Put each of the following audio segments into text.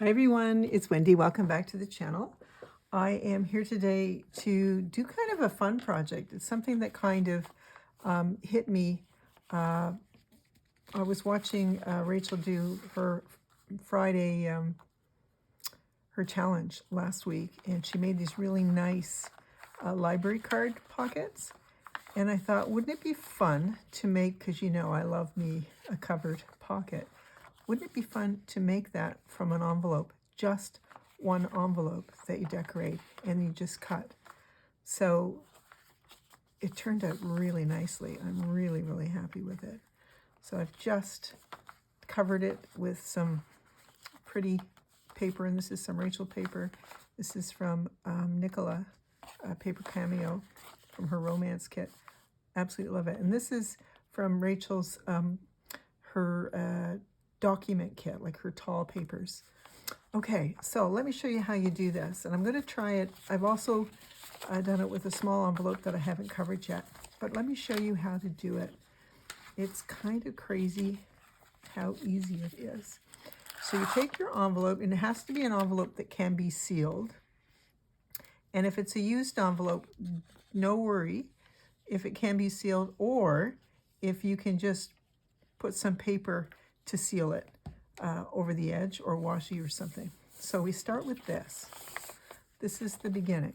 Hi everyone, it's Wendy. Welcome back to the channel. I am here today to do kind of a fun project. It's something that kind of hit me. I was watching Rachel do her Friday, her challenge last week, and she made these really nice library card pockets. And I thought, wouldn't it be fun to make, because you know I love me a covered pocket, wouldn't it be fun to make that from an envelope, just one envelope that you decorate and you just cut? So it turned out really nicely. I'm really, really happy with it. So I've just covered it with some pretty paper, and this is some Rachel paper. This is from Nicola Paper Cameo from her romance kit. Absolutely love it. And this is from Rachel's, her document kit, like her tall papers. Okay, so let me show you how you do this. And I'm going to try it. I've also done it with a small envelope that I haven't covered yet. But let me show you how to do it. It's kind of crazy how easy it is. So you take your envelope, and it has to be an envelope that can be sealed. And if it's a used envelope, no worry if it can be sealed, or if you can just put some paper to seal it over the edge, or washi or something. So we start with this. This is the beginning.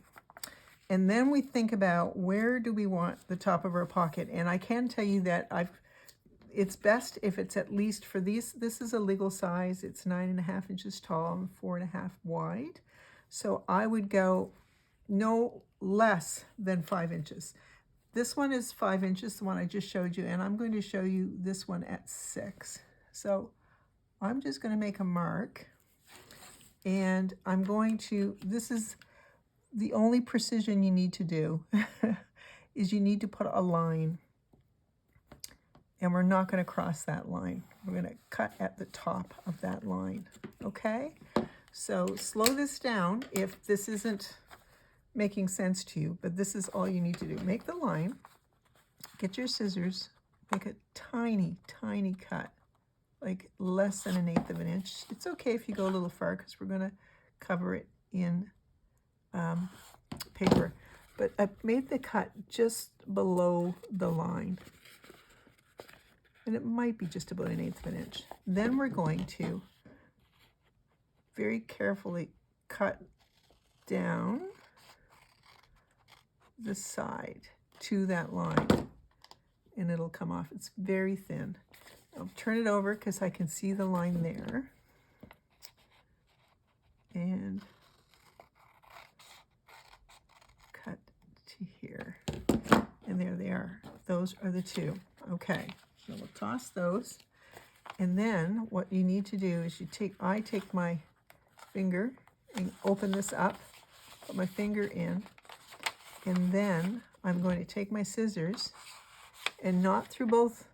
And then we think about, where do we want the top of our pocket? And I can tell you that it's best if it's at least, for these, this is a legal size. It's 9.5 inches tall and 4.5 wide. So I would go no less than 5 inches. This one is 5 inches, the one I just showed you, and I'm going to show you this one at 6. So I'm just going to make a mark, and I'm going to, this is the only precision you need to do, is you need to put a line, and we're not going to cross that line. We're going to cut at the top of that line, okay? So slow this down if this isn't making sense to you, but this is all you need to do. Make the line, get your scissors, make a tiny, tiny cut, like less than 1/8 of an inch. It's okay if you go a little far, because we're gonna cover it in paper. But I made the cut just below the line, and it might be just about 1/8 of an inch. Then we're going to very carefully cut down the side to that line, and it'll come off. It's very thin. I'll turn it over because I can see the line there, and cut to here, and there they are. Those are the two. Okay, so we'll toss those, and then what you need to do is I take my finger and open this up, put my finger in, and then I'm going to take my scissors, and not through both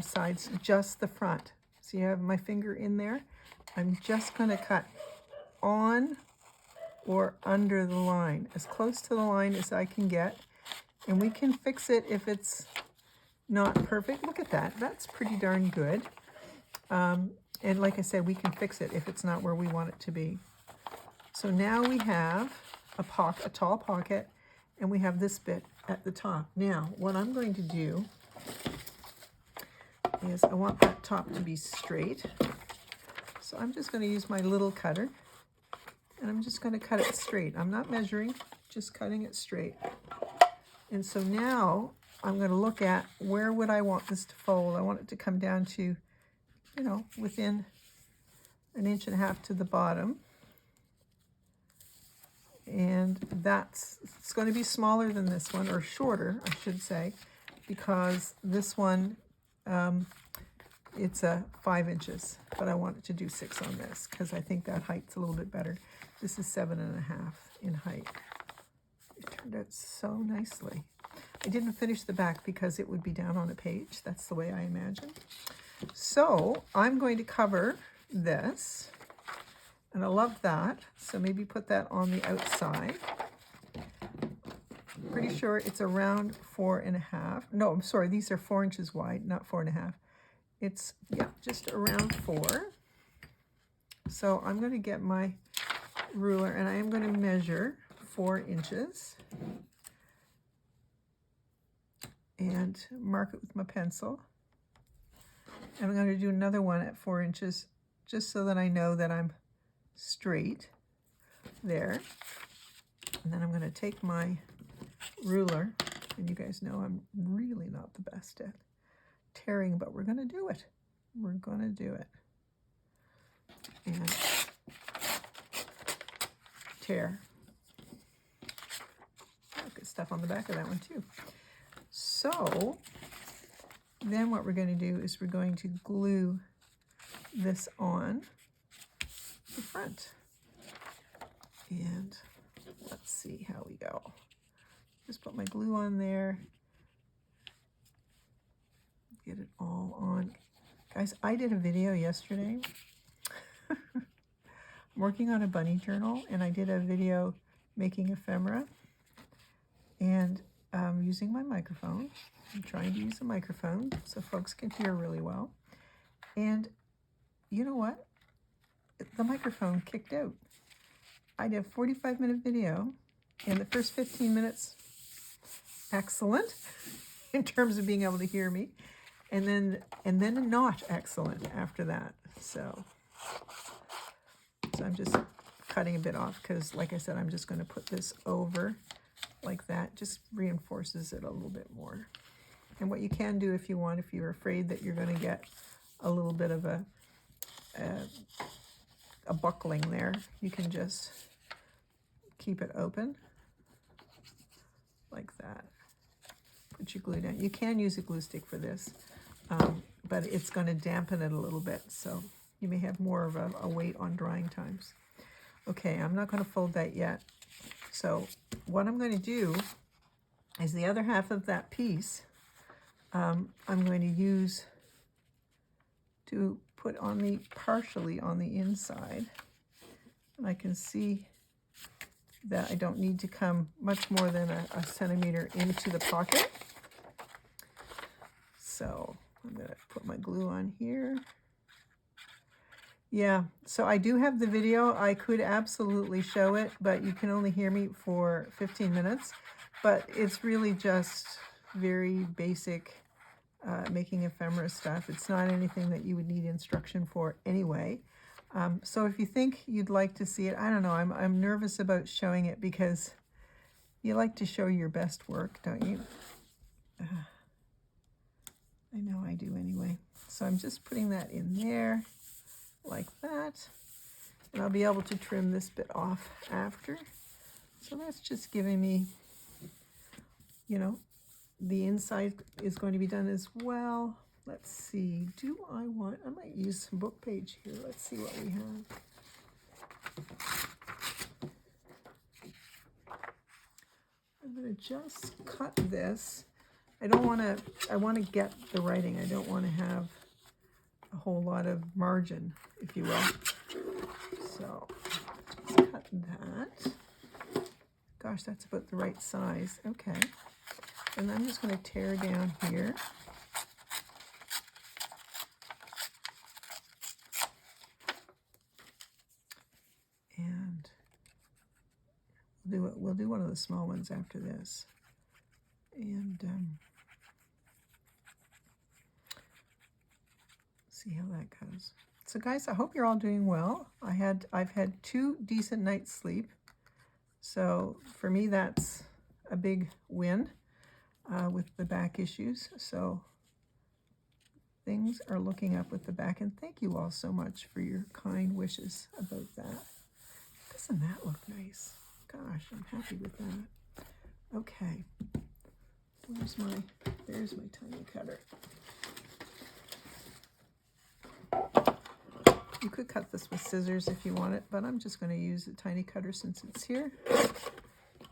sides, just the front. So you have my finger in there. I'm just going to cut on or under the line, as close to the line as I can get. And we can fix it if it's not perfect. Look at that. That's pretty darn good. And like I said, we can fix it if it's not where we want it to be. So now we have a tall pocket, and we have this bit at the top. Now, what I'm going to do is, I want that top to be straight. So I'm just going to use my little cutter, and I'm just going to cut it straight. I'm not measuring, just cutting it straight. And so now I'm going to look at, where would I want this to fold? I want it to come down to, you know, within 1.5 inches to the bottom. And it's going to be smaller than this one, or shorter, I should say, because this one, it's a 5 inches, but I wanted to do 6 on this because I think that height's a little bit better. This is 7.5 in height. It turned out so nicely. I didn't finish the back because it would be down on a page. That's the way I imagined. So I'm going to cover this, and I love that. So maybe put that on the outside. Pretty sure it's around 4.5. No, I'm sorry, these are 4 inches wide, not 4.5. It's, yeah, just around 4. So I'm going to get my ruler and I am going to measure 4 inches and mark it with my pencil. And I'm going to do another one at 4 inches just so that I know that I'm straight there. And then I'm going to take my ruler, and you guys know I'm really not the best at tearing, but we're going to do it. We're going to do it. And tear. Oh, good stuff on the back of that one too. So then what we're going to do is we're going to glue this on the front. And let's see how we go. Just put my glue on there. Get it all on. Guys, I did a video yesterday. I'm working on a bunny journal, and I did a video making ephemera and using my microphone. I'm trying to use a microphone so folks can hear really well. And you know what? The microphone kicked out. I did a 45-minute video, and the first 15 minutes, excellent in terms of being able to hear me, and then not excellent after that. So I'm just cutting a bit off because, like I said, I'm just going to put this over like that. Just reinforces it a little bit more. And what you can do if you want, if you're afraid that you're going to get a little bit of a buckling there, you can just keep it open like that. Put your glue down. You can use a glue stick for this, but it's going to dampen it a little bit, so you may have more of a weight on drying times. Okay, I'm not going to fold that yet. So what I'm going to do is the other half of that piece, I'm going to use to put on the partially on the inside. And I can see that I don't need to come much more than a centimeter into the pocket. So I'm going to put my glue on here. Yeah, so I do have the video. I could absolutely show it, but you can only hear me for 15 minutes. But it's really just very basic making ephemera stuff. It's not anything that you would need instruction for anyway. So if you think you'd like to see it, I don't know, I'm nervous about showing it because you like to show your best work, don't you? I know I do anyway. So I'm just putting that in there like that. And I'll be able to trim this bit off after. So that's just giving me, you know, the inside is going to be done as well. Let's see, I might use some book page here. Let's see what we have. I'm going to just cut this. I want to get the writing. I don't want to have a whole lot of margin, if you will. So just cut that. Gosh, that's about the right size. Okay. And I'm just going to tear down here. And we'll do one of the small ones after this. And see how that goes. So guys, I hope you're all doing well. I've had 2 decent nights sleep. So for me, that's a big win with the back issues. So things are looking up with the back. And thank you all so much for your kind wishes about that. Doesn't that look nice? Gosh, I'm happy with that. Okay. There's my tiny cutter. You could cut this with scissors if you want it, but I'm just going to use a tiny cutter since it's here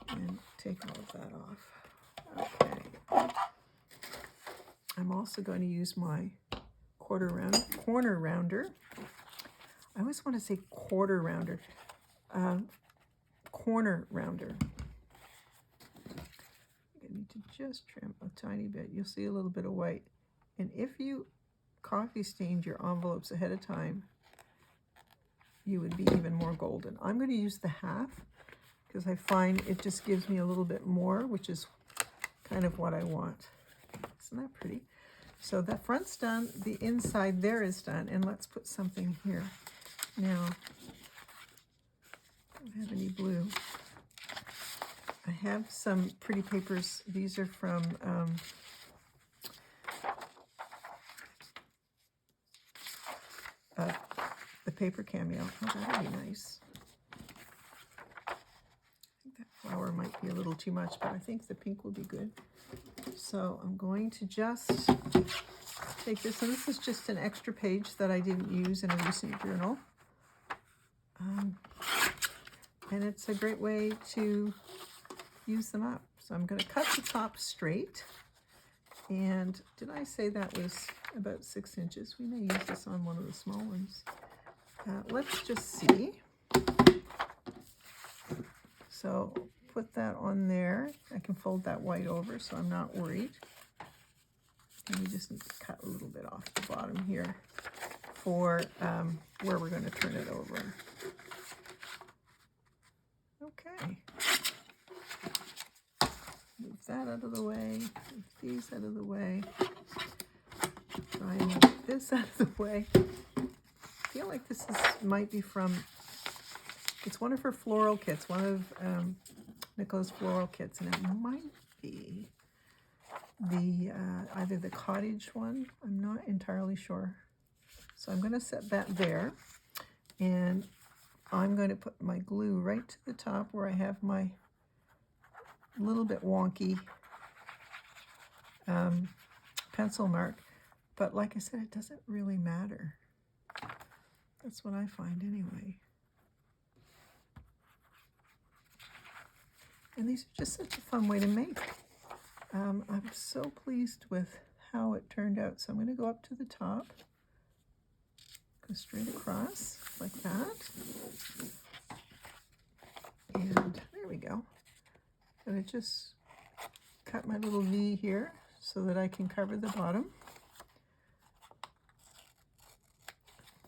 and take all of that off. Okay. I'm also going to use my corner rounder. I always want to say quarter rounder. Corner rounder. I need to just trim a tiny bit. You'll see a little bit of white. And if you coffee stained your envelopes ahead of time, you would be even more golden. I'm going to use the half because I find it just gives me a little bit more, which is kind of what I want. Isn't that pretty? So that front's done, the inside there is done, and let's put something here. Now, I don't have any blue. I have some pretty papers. These are from the paper cameo. Oh, that'd be nice. I think that flower might be a little too much, but I think the pink will be good. So I'm going to just take this, and this is just an extra page that I didn't use in a recent journal. And it's a great way to use them up. So I'm going to cut the top straight. And did I say that was about 6 inches? We may use this on one of the small ones. Let's just see. So put that on there. I can fold that white over so I'm not worried. And we just need to cut a little bit off the bottom here for where we're going to turn it over. Okay. Move that out of the way. Move these out of the way. Try and move this out of the way. I feel like this might be from, it's one of her floral kits, one of Nicola's floral kits, and it might be the either the cottage one. I'm not entirely sure. So I'm going to set that there, and I'm going to put my glue right to the top where I have my little bit wonky pencil mark. But like I said, it doesn't really matter. That's what I find anyway. And these are just such a fun way to make. I'm so pleased with how it turned out. So I'm going to go up to the top, go straight across like that. And there we go. And I just cut my little V here so that I can cover the bottom.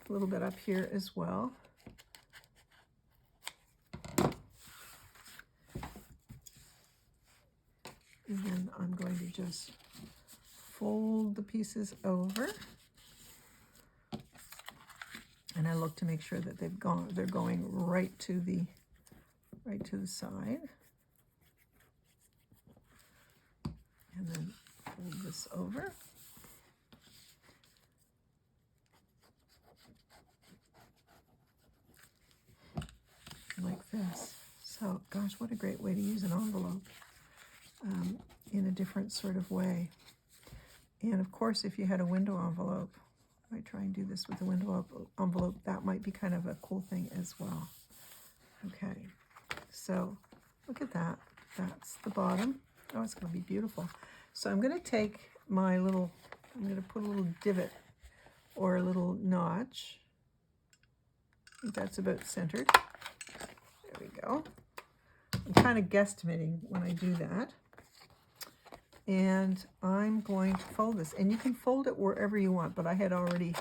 A little bit up here as well. And then I'm going to just fold the pieces over. And I look to make sure that they're going right to the side. And then fold this over. Like this. So, gosh, what a great way to use an envelope in a different sort of way. And of course, if you had a window envelope, if I try and do this with a window envelope, that might be kind of a cool thing as well. Okay, so look at that. That's the bottom. Oh, it's going to be beautiful. So I'm going to take my little, I'm going to put a little divot or a little notch. I think that's about centered. There we go. I'm kind of guesstimating when I do that. And I'm going to fold this. And you can fold it wherever you want, but I had already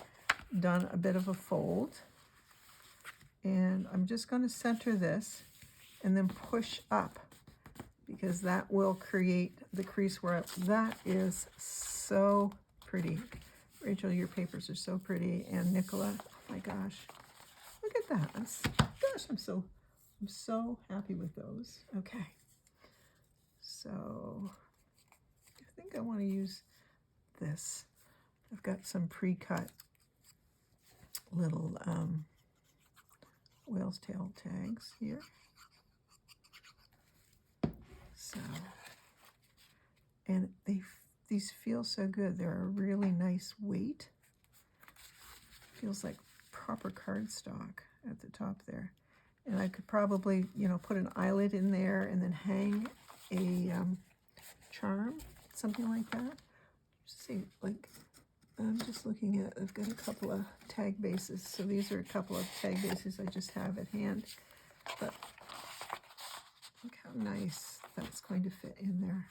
done a bit of a fold. And I'm just going to center this and then push up, because that will create the crease where that is so pretty. Rachel, your papers are so pretty. And Nicola, oh my gosh, look at that. Gosh, I'm so happy with those. Okay, so I think I want to use this. I've got some pre-cut little whale's tail tags here. So, and these feel so good. They're a really nice weight. Feels like proper cardstock at the top there. And I could probably, you know, put an eyelet in there and then hang a charm, something like that. See, like, I'm just looking at, I've got a couple of tag bases. So these are a couple of tag bases I just have at hand. But look how nice that's going to fit in there.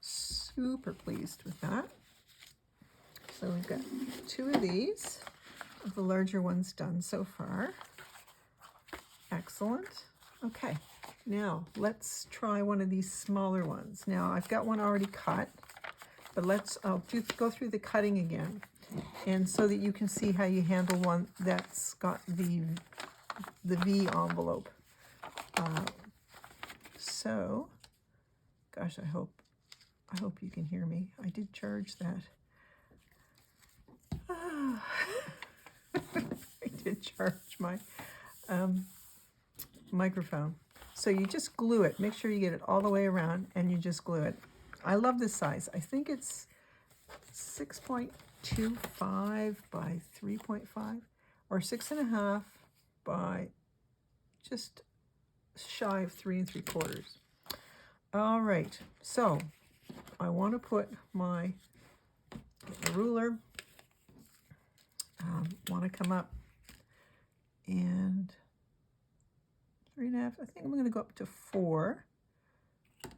Super pleased with that. So we've got 2 of these. of the larger ones done so far. Excellent. Okay, now let's try one of these smaller ones. Now I've got one already cut, but I'll go through the cutting again, and so that you can see how you handle one that's got the V envelope. So, gosh, I hope you can hear me. I did charge that. I did charge my microphone. So you just glue it. Make sure you get it all the way around, and you just glue it. I love this size. I think it's 6.25 by 3.5, or 6.5 by just shy of 3 3/4. All right, so I want to put my ruler. Want to come up and 3.5. I think I'm going to go up to 4.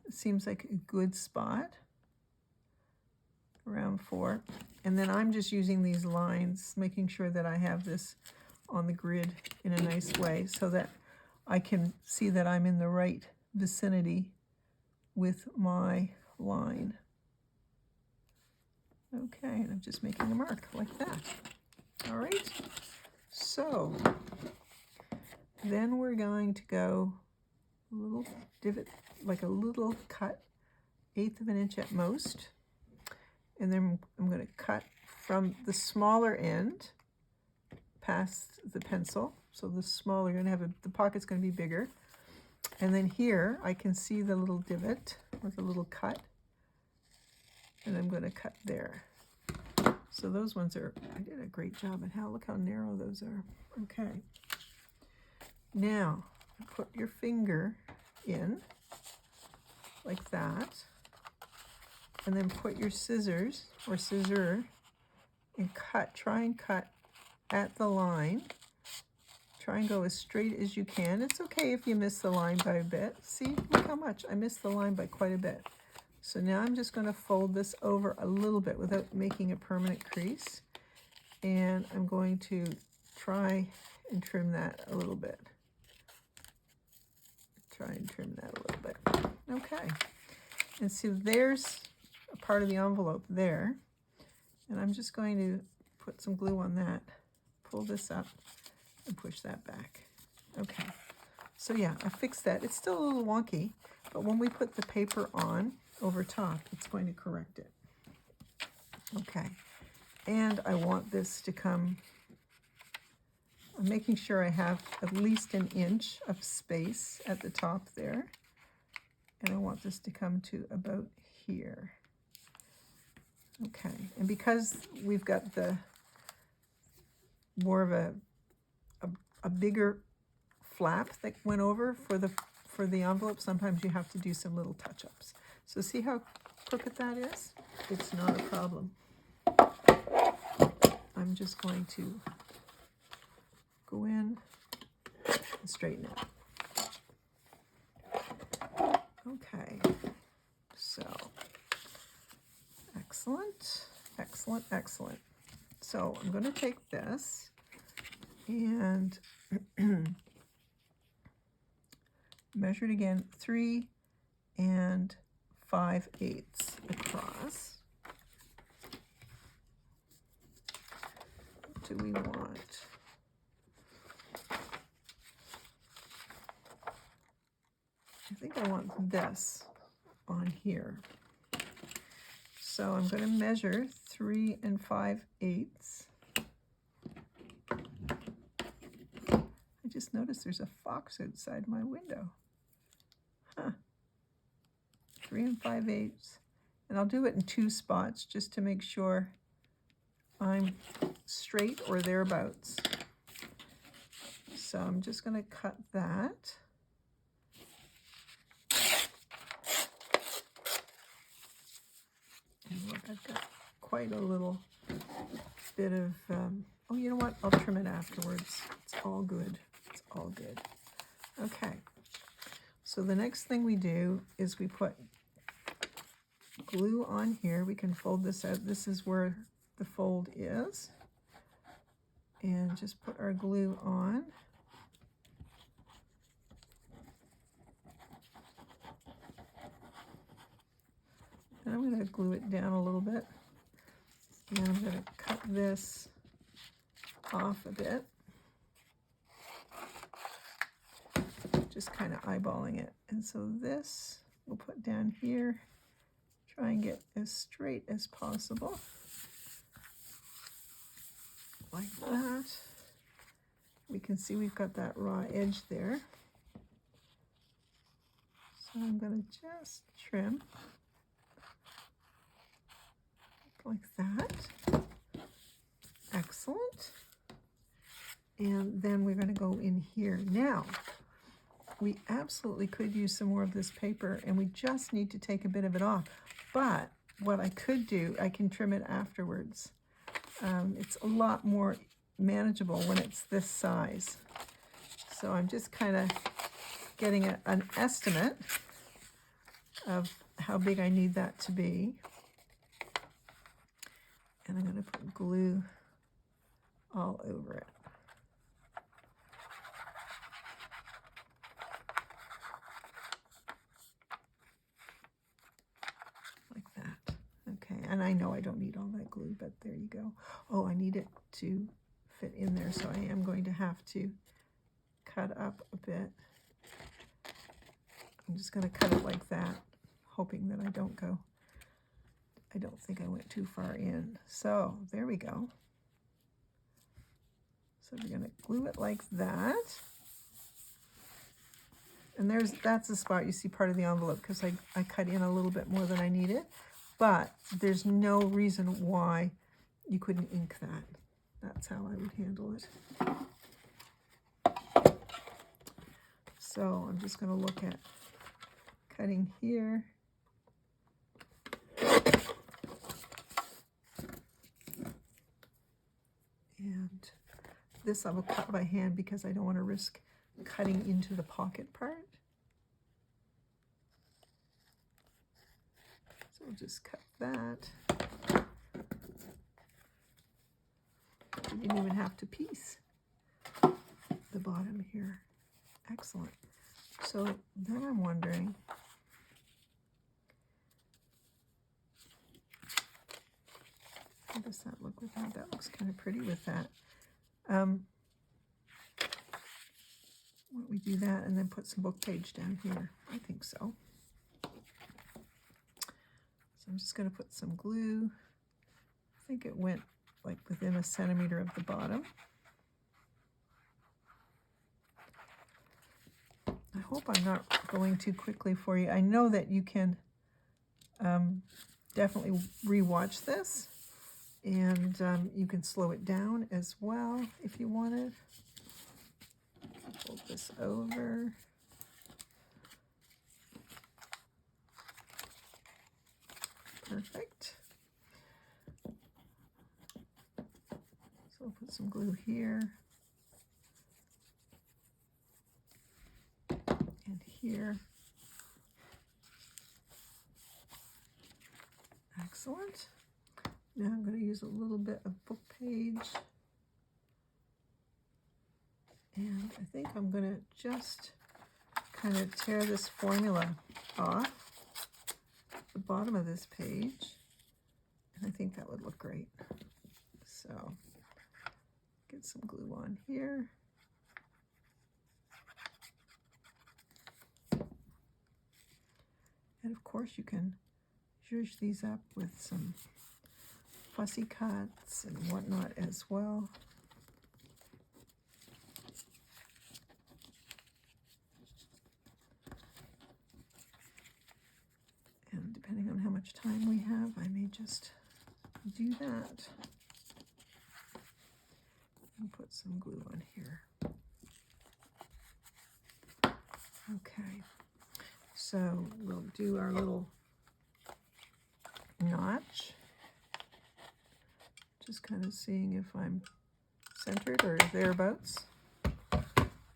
It seems like a good spot, around 4. And then I'm just using these lines, making sure that I have this on the grid in a nice way so that I can see that I'm in the right vicinity with my line. Okay, and I'm just making a mark like that. All right, so then we're going to go a little divot, like a little cut, 1/8 of an inch at most. And then I'm going to cut from the smaller end past the pencil. So the smaller, you're going to have the pocket's going to be bigger. And then here I can see the little divot with a little cut. And I'm going to cut there. So those ones I did a great job at look how narrow those are. Okay. Now, put your finger in like that, and then put your scissors or scissor and try and cut at the line. Try and go as straight as you can. It's okay if you miss the line by a bit. See, look how much I missed the line by quite a bit. So now I'm just going to fold this over a little bit without making a permanent crease. And I'm going to try and trim that a little bit. Try and trim that a little bit. Okay. And so there's a part of the envelope there. And I'm just going to put some glue on that, pull this up, and push that back. Okay. So yeah, I fixed that. It's still a little wonky, but when we put the paper on over top, it's going to correct it. Okay. And I want this to come, I'm making sure I have at least 1 inch of space at the top there. And I want this to come to about here. Okay. And because we've got the more of a bigger flap that went over for the envelope, sometimes you have to do some little touch-ups. So see how crooked that is? It's not a problem. I'm just going to go in and straighten it. Okay, so excellent, excellent, excellent. So I'm going to take this and measure it again, 3 5/8 across. What do we want? I think I want this on here. So I'm going to measure 3 5/8. I just noticed there's a fox outside my window. Huh. 3 5/8. And I'll do it in 2 spots just to make sure I'm straight or thereabouts. So I'm just going to cut that. And look, I've got quite a little bit of, oh, you know what? I'll trim it afterwards. It's all good. It's all good. Okay. So the next thing we do is we put glue on here. We can fold this out. This is where the fold is. and just put our glue on. And I'm going to glue it down a little bit. And I'm going to cut this off a bit. Just kind of eyeballing it. And so this we'll put down here. Try and get as straight as possible. Like that. We can see we've got that raw edge there. So I'm going to just trim like that. Excellent. And then we're going to go in here. Now, we absolutely could use some more of this paper, and we just need to take a bit of it off. But what I could do, I can trim it afterwards. It's a lot more manageable when it's this size. So I'm just kind of getting an estimate of how big I need that to be. And I'm going to put glue all over it. Like that. Okay, and I know I don't need all that glue, but there you go. Oh, I need it to fit in there, so I am going to have to cut up a bit. I'm just going to cut it like that, hoping that I don't think I went too far in. So there we go. So we're going to glue it like that. And that's the spot you see part of the envelope, because I cut in a little bit more than I needed. But there's no reason why you couldn't ink that. That's how I would handle it. So I'm just going to look at cutting here. And this I will cut by hand because I don't want to risk cutting into the pocket part. So we'll just cut that. You didn't even have to piece the bottom here. Excellent. So then I'm wondering, how does that look with that? That looks kind of pretty with that. Why don't we do that and then put some book page down here? I think so. So I'm just going to put some glue. I think it went like within 1 centimeter of the bottom. I hope I'm not going too quickly for you. I know that you can definitely re-watch this, and you can slow it down as well if you wanted. Fold this over. Perfect. So I'll put some glue here and here. Excellent. Now I'm going to use a little bit of book page. And I think I'm going to just kind of tear this formula off the bottom of this page. And I think that would look great. So get some glue on here. And of course you can zhuzh these up with some fussy cuts and whatnot as well. And depending on how much time we have, I may just do that. And put some glue on here. Okay, so we'll do our little notch. Just kind of seeing if I'm centered or thereabouts.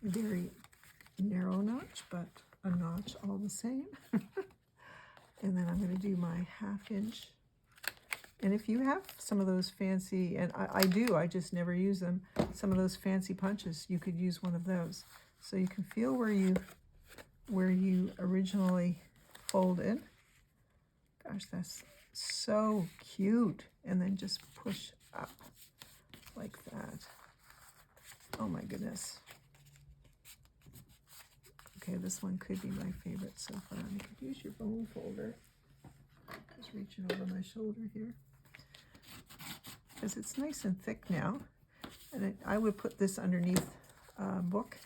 Very narrow notch, but a notch all the same. And then I'm going to do my 1/2 inch And if you have some of those fancy, and I do, I just never use them, some of those fancy punches, you could use one of those. So you can feel where you originally folded. Gosh, that's so cute. And then just push up like that. Oh my goodness. Okay, this one could be my favorite so far. You could use your bone folder. Just reaching over my shoulder here. Because it's nice and thick now. And I would put this underneath a book.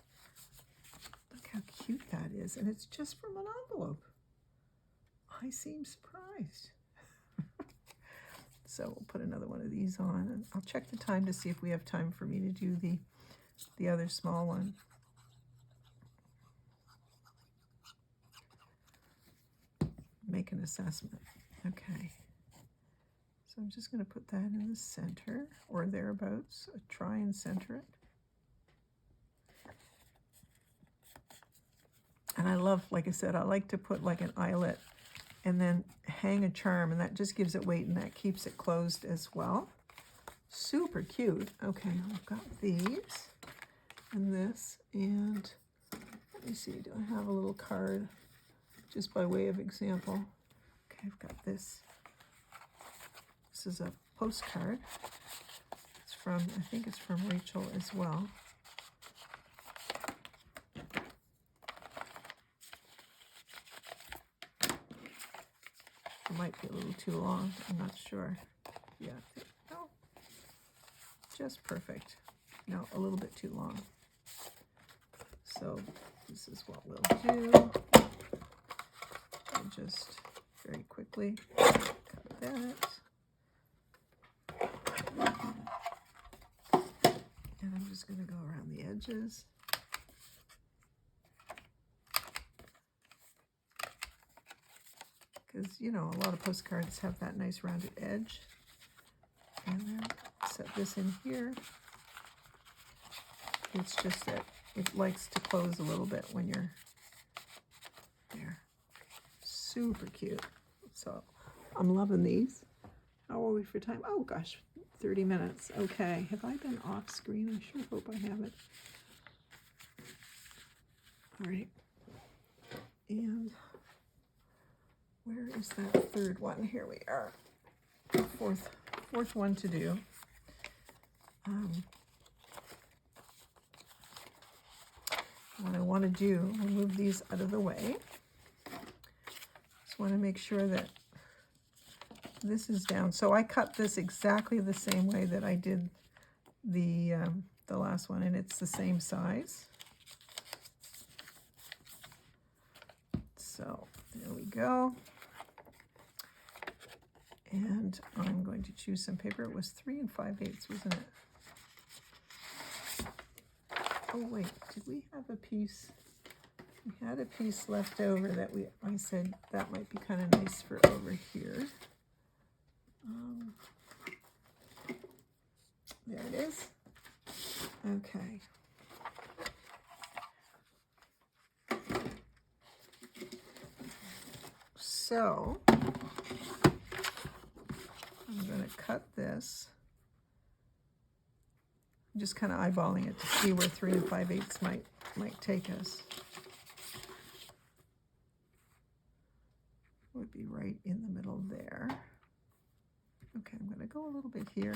Look how cute that is. And it's just from an envelope. I seem surprised. So we'll put another one of these on. And I'll check the time to see if we have time for me to do the other small one. Make an assessment. Okay. So I'm just going to put that in the center or thereabouts. Try and center it. And I love, like I said, I like to put like an eyelet and then hang a charm, and that just gives it weight and that keeps it closed as well. Super cute. Okay, I've got these and this, and let me see, do I have a little card just by way of example? Okay, I've got this. This is a postcard. It's from, I think it's from Rachel as well. It might be a little too long, I'm not sure. Yeah, no, just perfect. No, a little bit too long. So this is what we'll do. I'll just very quickly cut that. And I'm just going to go around the edges. Because, you know, a lot of postcards have that nice rounded edge. And then set this in here. It's just that it likes to close a little bit when you're there. Super cute. So I'm loving these. How are we for time? Oh gosh, 30 minutes. Okay, have I been off screen? I sure hope I haven't. All right. And where is that third one? Here we are. Fourth one to do. What I want to do, I'll move these out of the way. Just want to make sure that this is down. So I cut this exactly the same way that I did the last one, and it's the same size. So there we go. And I'm going to choose some paper. It was 3 5/8, wasn't it? Oh wait, did we have a piece? We had a piece left over that I said that might be kind of nice for over here. There it is. Okay. So I'm going to cut this. I'm just kind of eyeballing it to see where 3 5/8 might take us. Would be right in the middle there. Okay, I'm going to go a little bit here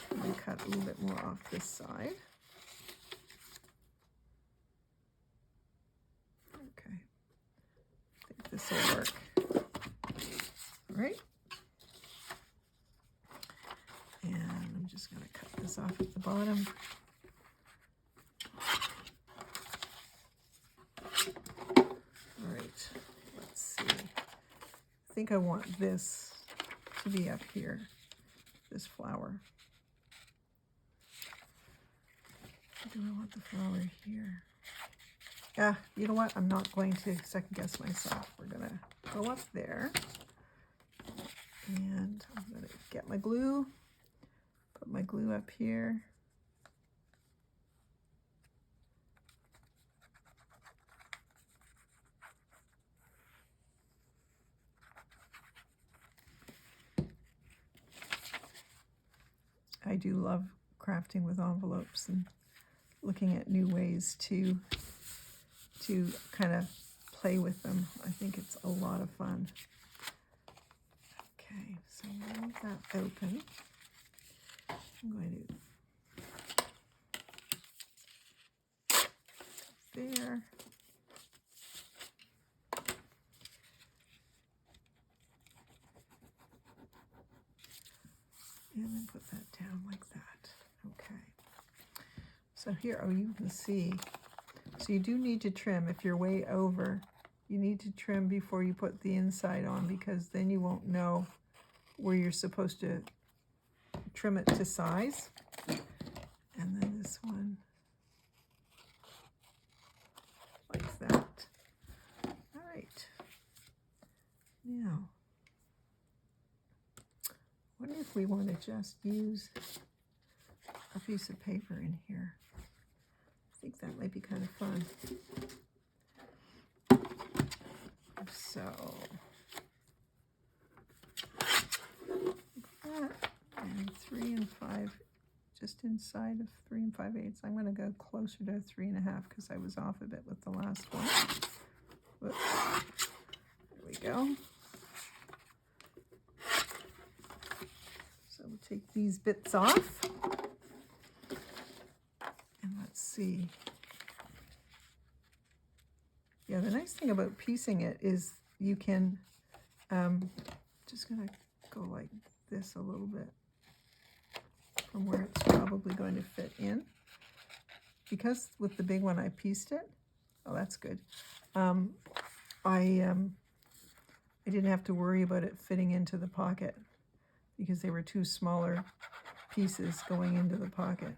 and cut a little bit more off this side. Okay, I think this will work. All right. And I'm just going to cut this off at the bottom. All right, let's see. I think I want this to be up here, this flower. Do I want the flower here? Yeah, you know what? I'm not going to second guess myself. We're going to go up there. And I'm going to get my glue, put my glue up here. do love crafting with envelopes and looking at new ways to kind of play with them. I think it's a lot of fun. Okay, so leave that open. I'm going to there. And then put that down like that. Okay. So here, oh, you can see. So you do need to trim. If you're way over, you need to trim before you put the inside on, because then you won't know where you're supposed to trim it to size. And then this one, like that. All right. Now, I wonder if we want to just use a piece of paper in here. I think that might be kind of fun. So, like that, and 3 5, just inside of 3 5/8. I'm going to go closer to 3 1/2 because I was off a bit with the last one. Whoops. There we go. So we'll take these bits off. And let's see. Yeah, the nice thing about piecing it is you can, just going to go like this a little bit from where it's probably going to fit in. Because with the big one I pieced it, oh, that's good. I didn't have to worry about it fitting into the pocket because they were 2 smaller pieces going into the pocket.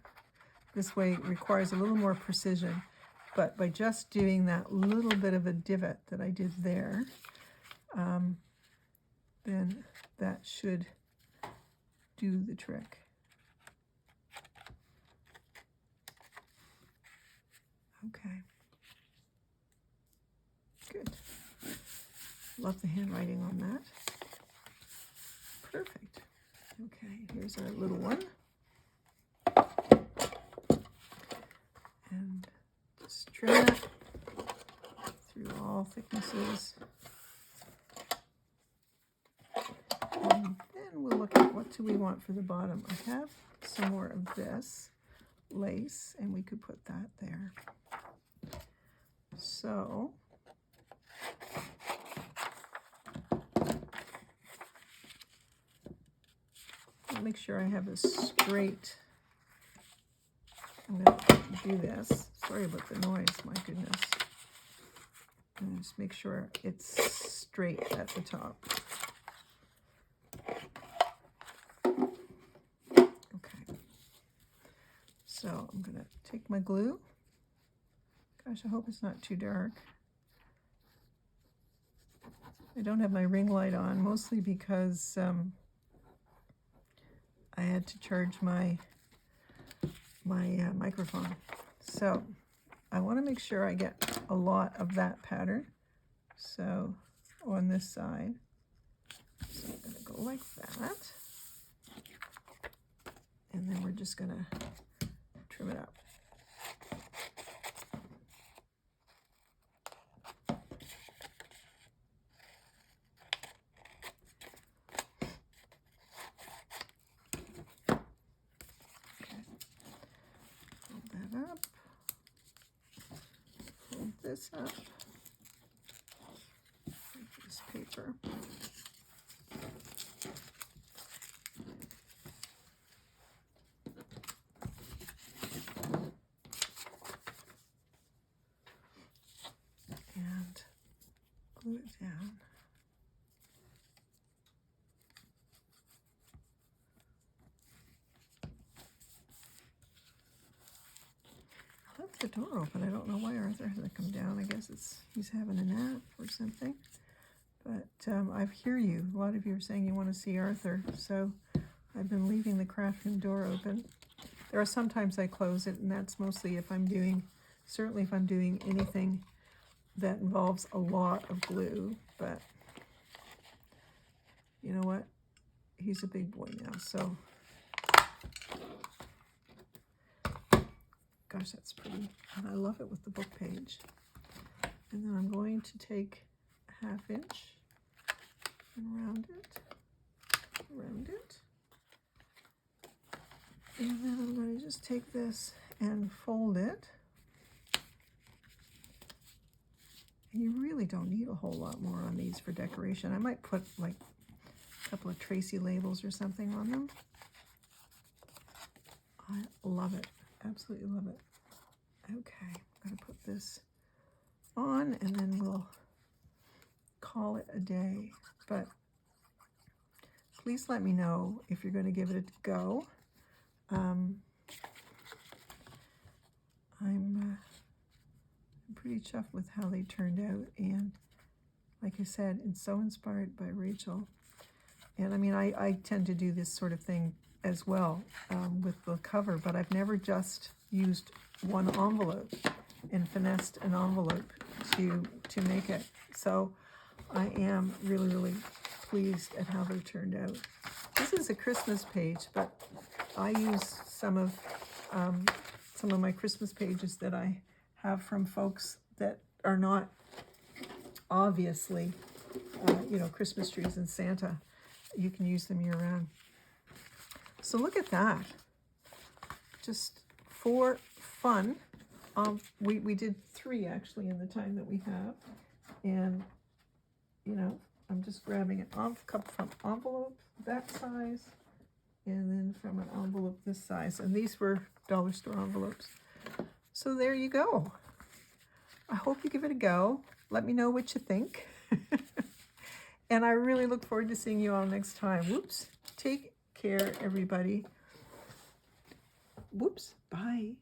This way it requires a little more precision, but by just doing that little bit of a divot that I did there, then that should do the trick. Okay. Good. Love the handwriting on that. Perfect. Okay, here's our little one. And just trim it through all thicknesses. And then we'll look at what do we want for the bottom. I have some more of this lace, and we could put that there. So I'll make sure I have a straight. I'm going to do this. Sorry about the noise, my goodness. And just make sure it's straight at the top. Okay. So I'm going to take my glue. Gosh, I hope it's not too dark. I don't have my ring light on, mostly because I had to charge my microphone. So I want to make sure I get a lot of that pattern. So on this side, so I'm going to go like that. And then we're just going to trim it up. Up, fold this up, this paper, and glue it down. I left the door open. I don't know why Arthur hasn't come down. I guess he's having a nap or something. But I hear you. A lot of you are saying you want to see Arthur. So I've been leaving the craft room door open. There are sometimes I close it, and that's mostly if I'm doing, certainly if I'm doing anything that involves a lot of glue. But you know what? He's a big boy now, so Gosh, that's pretty. And I love it with the book page. And then I'm going to take a 1/2 inch and round it. And then I'm going to just take this and fold it. And you really don't need a whole lot more on these for decoration. I might put like a couple of Tracy labels or something on them. I love it. Absolutely love it. Okay, I'm going to put this on and then we'll call it a day. But please let me know if you're going to give it a go. I'm pretty chuffed with how they turned out, and like I said, it's so inspired by Rachel. And I mean, I tend to do this sort of thing as well with the cover, but I've never just used one envelope and finessed an envelope to make it. So I am really, really pleased at how they turned out. This is a Christmas page, but I use some of my Christmas pages that I have from folks that are not obviously, Christmas trees and Santa. You can use them year round. So look at that. Just for fun. We did 3 actually in the time that we have. And, I'm just grabbing a cup from envelope that size, and then from an envelope this size. And these were dollar store envelopes. So there you go. I hope you give it a go. Let me know what you think. And I really look forward to seeing you all next time. Whoops. Take care, everybody. Whoops. Bye.